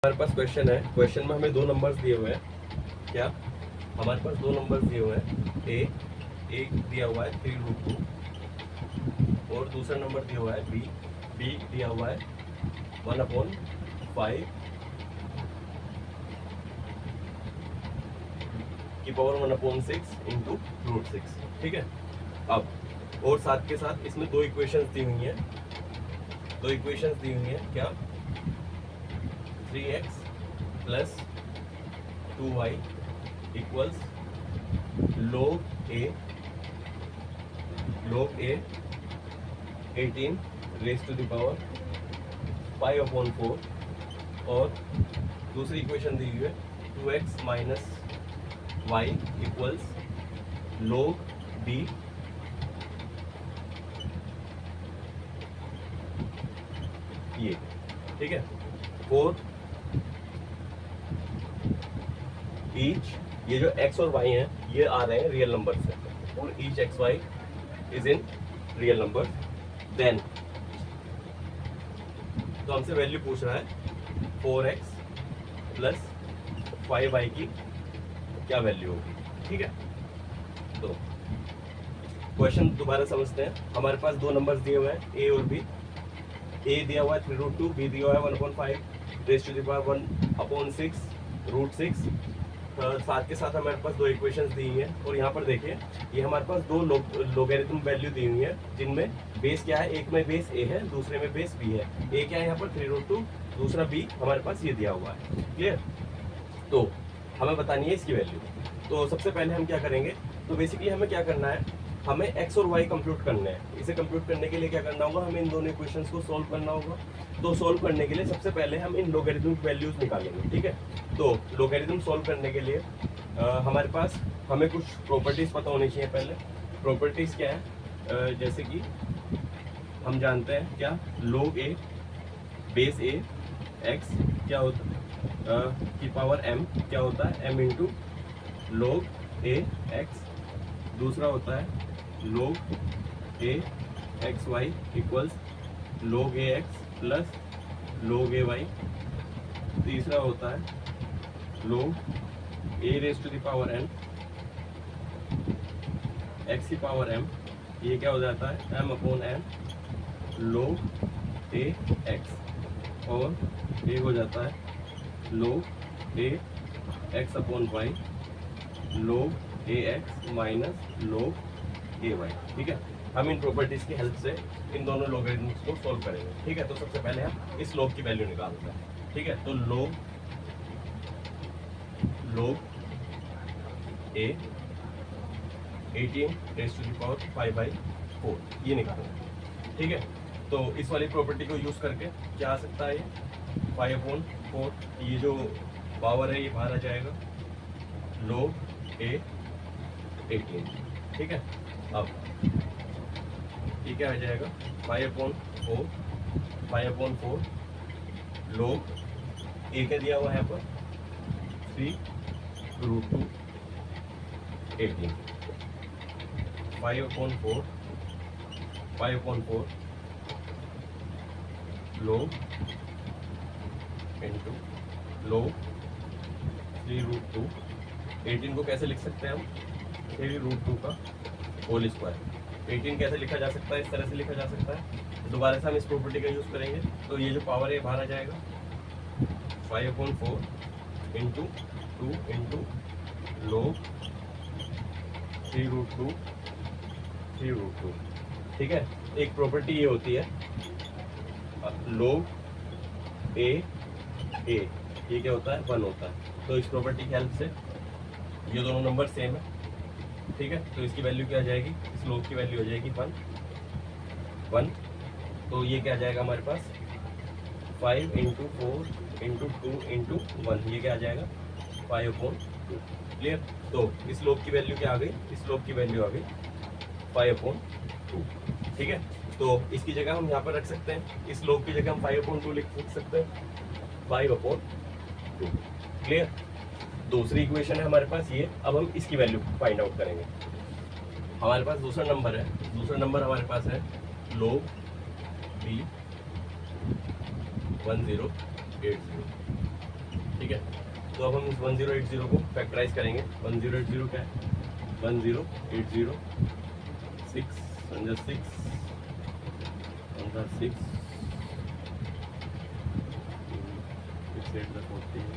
हमारे पास क्वेश्चन है, क्वेश्चन में हमें दो नंबर्स दिए हुए हैं। क्या हमारे पास दो नंबर्स दिए हुए हैं, ए दिया हुआ है 3√2 और दूसरा नंबर दिया हुआ है बी दिया हुआ है 1/5 की पावर 1/6 इंटू √6। ठीक है, अब और साथ के साथ इसमें दो इक्वेशंस दी हुई हैं, क्या 3x plus 2y equals log a 18 raise to the power 5/4 और दूसरी इक्वेशन दी हुई है 2x minus y equals log b ये। ठीक है, फोर ईच, ये जो x और y हैं ये आ रहे हैं रियल नंबर से, और each x y is in real number. Then तो हमसे वैल्यू पूछ रहा है 4x प्लस 5y की क्या वैल्यू होगी। ठीक है, तो क्वेश्चन दोबारा समझते हैं। हमारे पास दो नंबर्स दिए हुए हैं a और b। a दिया हुआ है 3√2, b दिया हुआ है 1/5 रेज टू द पावर 1/6 √6। साथ के साथ हमारे पास दो इक्वेशंस दी हुई हैं, और यहाँ पर देखिए ये हमारे पास दो लोगरिथम वैल्यू दी हुई है, जिनमें बेस क्या है, एक में बेस a है, दूसरे में बेस b है। a क्या है यहाँ पर 3√2, दूसरा b हमारे पास ये दिया हुआ है। क्लियर, तो हमें बतानी है इसकी वैल्यू। तो सबसे पहले हम क्या करेंगे, तो बेसिकली हमें क्या करना है, हमें x और y कंप्यूट करने हैं। इसे कंप्यूट करने के लिए क्या करना होगा, हमें इन दोनों इक्वेशंस को सॉल्व करना होगा। तो सॉल्व करने के लिए सबसे पहले हम इन लोगरिथमिक वैल्यूज निकालेंगे। ठीक है, तो लोगरिथम सॉल्व करने के लिए हमारे पास हमें कुछ प्रॉपर्टीज पता होनी चाहिए। पहले प्रॉपर्टीज क्या है, जैसे कि हम जानते हैं क्या, log a base a x क्या होता की पावर m क्या होता है, m into log a x। दूसरा होता है log a x y equals log a x plus log a y। तीसरा होता है log a raise to the power n x की पावर m, ये क्या हो जाता है m/n log a x, और ये हो जाता है log a x/y log a x minus log a y। ठीक है, हम इन प्रॉपर्टीज की हेल्प से इन दोनों लोगरिथम्स को सॉल्व करेंगे। ठीक है, तो सबसे पहले हम इस log की वैल्यू निकालते हैं। ठीक है, तो log a 18 raise to the power 5/4 ये निकालेंगे। ठीक है, तो इस वाली प्रॉपर्टी को यूज करके क्या आ सकता है, ये 5/4, ये जो पावर है ये बाहर आ जाएगा log a 18। ठीक है, अब ये क्या आ जाएगा 5/4 log a क्या दिया हुआ है यहाँ पर 3√2 18 5/4 log इंटू log 3√2। 18 को कैसे लिख सकते हैं हम, 3√2 का होल स्क्वायर। 18 कैसे लिखा जा सकता है, इस तरह से लिखा जा सकता है। दोबारा से हम इस प्रॉपर्टी का यूज़ करेंगे, तो ये जो पावर है बाहर आ जाएगा 5/4 इंटू 2 इंटू log 3√2। ठीक है, एक प्रॉपर्टी ये होती है log a ये क्या होता है 1 होता है। तो इस प्रॉपर्टी की हेल्प से ये दोनों नंबर सेम है। ठीक है, तो इसकी वैल्यू क्या आ जाएगी, इस log की वैल्यू हो जाएगी 1। तो ये क्या आ जाएगा हमारे पास 5 इंटू 4 इंटू 2 इंटू 1, ये क्या आ जाएगा 5/2। क्लियर, तो इस log की वैल्यू क्या आ गई, इस log की वैल्यू आ गई 5/2। ठीक है, तो इसकी जगह हम यहाँ पर रख सकते हैं, इस log की जगह हम 5/2 लिख सकते हैं 5/2। क्लियर, दूसरी इक्वेशन है हमारे पास ये। अब हम इसकी वैल्यू फाइंड आउट करेंगे। हमारे पास दूसरा नंबर है, दूसरा नंबर हमारे पास है log b 1080। ठीक है, तो अब हम इस 1080 को फैक्टराइज करेंगे। 1080 क्या है? 1080 6 under 6 under 6 6 8 the 14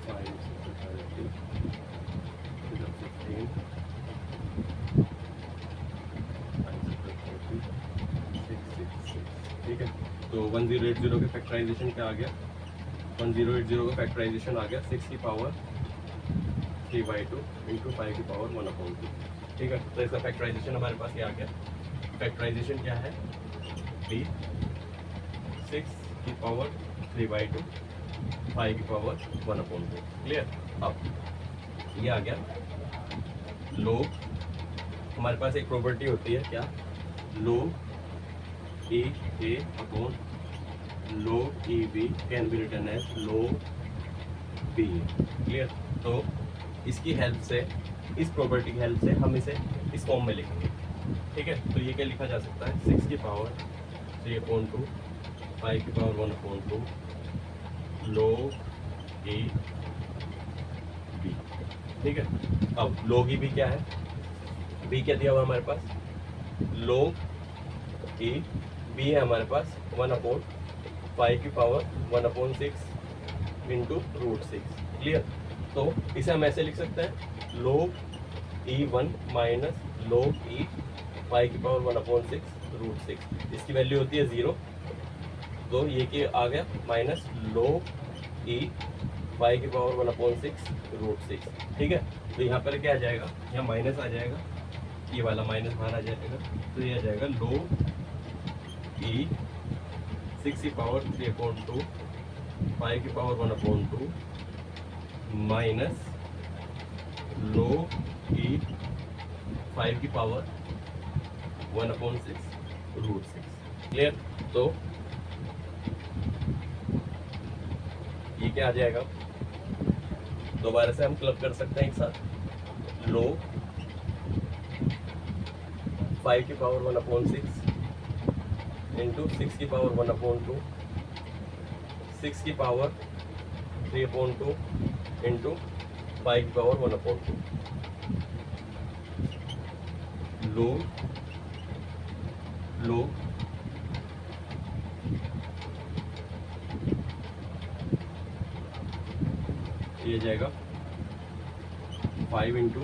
5 6 30 to the 15 5 6 40 6 6 6। ठीक है, तो 1080 के फैक्टराइजेशन क्या आ गया? 1080 का फैक्टराइजेशन आ गया 6 की पावर 3/2 इंटू 5 की पावर 1/2। ठीक है, तो इसका फैक्टराइजेशन हमारे पास ये आ गया। फैक्टराइजेशन क्या है? 6 की पावर 3/2 5 की पावर 1/2। क्लियर? अब ये आ गया लोग, हमारे पास एक प्रॉपर्टी होती है क्या? Log A upon log EB can be written as log B। Clear? तो इसकी हेल्प से, इस प्रॉपर्टी की हेल्प से हम इसे इस फॉर्म में लिखेंगे। ठीक है, तो ये क्या लिखा जा सकता है? 6 की पावर 3/2 5 की पावर 1/2 log EB। ठीक है, अब log EB क्या है? B क्या दिया हुआ हमारे पास? log EB है हमारे पास 1/5 की पावर 1/6 इंटू √6। क्लियर? तो इसे हम ऐसे लिख सकते हैं log E1 minus log E5 की पावर 1/6 √6। इसकी वैल्यू होती है 0, तो ये कि आ गया माइनस log E5 की पावर 1/6 √6। ठीक है, तो यहाँ पर क्या आ जाएगा? यहाँ माइनस आ जाएगा, ये वाला माइनस बाहर आ जाएगा, तो ये आ जाएगा log E 6 की पावर 3/2 5 की पावर 1/2 माइनस log E5 की पावर 1/6 √6। क्लियर? तो ये क्या आ जाएगा? दोबारा से हम क्लब कर सकते हैं एक साथ। log 5 की पावर 1/6 इंटू 6 की पावर 1/2 6 की पावर 3/2 इंटू 5 की पावर 1/2 log ये जाएगा 5 इंटू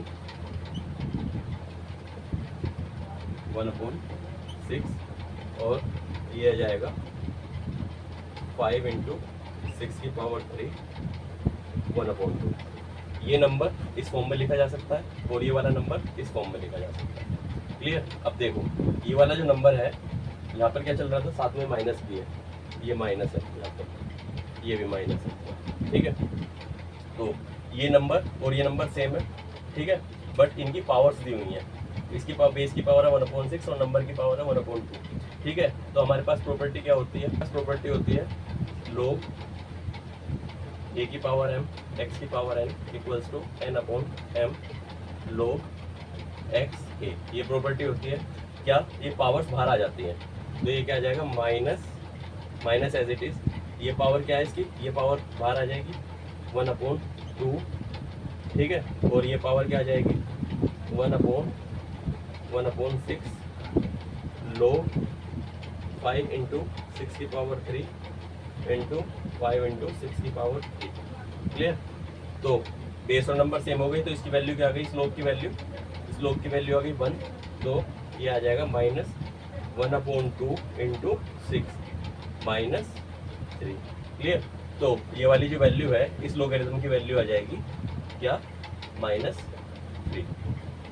1/6 और ये आ जाएगा 5 इंटू 6 की पावर 3 1/2। ये नंबर इस फॉर्म में लिखा जा सकता है और ये वाला नंबर इस फॉर्म में लिखा जा सकता है। क्लियर? अब देखो, ये वाला जो नंबर है यहाँ पर क्या चल रहा था? साथ में माइनस भी है, ये माइनस है यहाँ पर, ये भी माइनस है। ठीक है, तो ये नंबर और ये नंबर सेम है। ठीक है, बट इनकी पावर्स दी हुई हैं। इसकी बेस की पावर है 1/6 और नंबर की पावर है 1/2। ठीक है, तो हमारे पास प्रॉपर्टी क्या होती है? प्रॉपर्टी होती है log a की पावर m x की power n equals to n/m log x a। ये प्रॉपर्टी होती है क्या? ये पावर्स बाहर आ जाती हैं, तो ये क्या आ जाएगा? Minus as it is. ये पावर क्या है इसकी? ये पावर बाहर आ जाएगी 1/2। ठीक है, और ये पावर क्या आ जाएगी? 1/6 log 5 इंटू 6 की पावर 3 इंटू 5 इंटू 6 की पावर 3। क्लियर? तो बेस और नंबर सेम हो गई, तो इसकी वैल्यू क्या आ गई? स्लोप की वैल्यू, स्लोप की वैल्यू आ गई 1, तो ये आ जाएगा माइनस 1/2 इंटू 6 माइनस 3। क्लियर? तो ये वाली जो वैल्यू है इस लोगरिथम की वैल्यू आ जाएगी क्या? -3।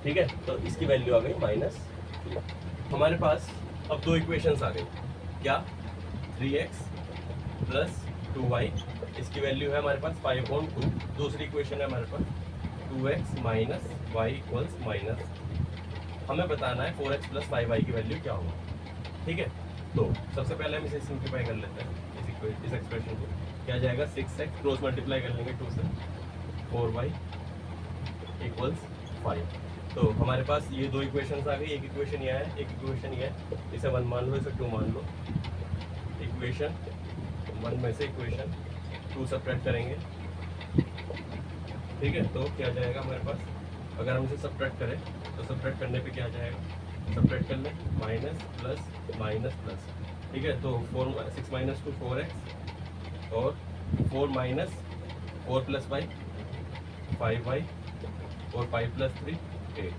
ठीक है, तो इसकी वैल्यू आ गई -3। हमारे पास अब दो इक्वेशंस आ गई क्या? 3x प्लस 2y, इसकी वैल्यू है हमारे पास 5/2। दूसरी इक्वेशन है हमारे पास 2x minus y equals minus, हमें बताना है 4x प्लस 5y की वैल्यू क्या होगा। ठीक है, तो सबसे पहले हम इसे सिंप्लीफाई कर लेते हैं, इस एक्सप्रेशन को। क्या जाएगा? 6x क्रॉस मल्टीप्लाई कर लेंगे 2 से, 4y इक्वल्स 5। तो हमारे पास ये दो इक्वेशंस आ गई, एक इक्वेशन यह है, एक इक्वेशन ये है। इसे 1 मान लो, इसे 2 मान लो। इक्वेशन 1 में से इक्वेशन 2 सब्ट्रैक्ट करेंगे, ठीक है, तो क्या जाएगा हमारे पास, अगर हम इसे सब्ट्रैक्ट करें तो सब्ट्रैक्ट करने पे क्या जाएगा, सब्ट्रैक्ट कर लें, माइनस प्लस माइनस प्लस, ठीक है, तो 6 माइनस 2 4x और 4 माइनस 4 प्लस वाई 5y और 5 प्लस 3 8,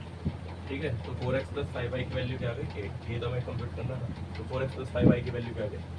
ठीक है, तो 4x प्लस 5y की वैल्यू क्या आ गई 8, ये तो हमें कंप्यूट करना था, तो 4x प्लस 5y की वैल्यू क्या आ गई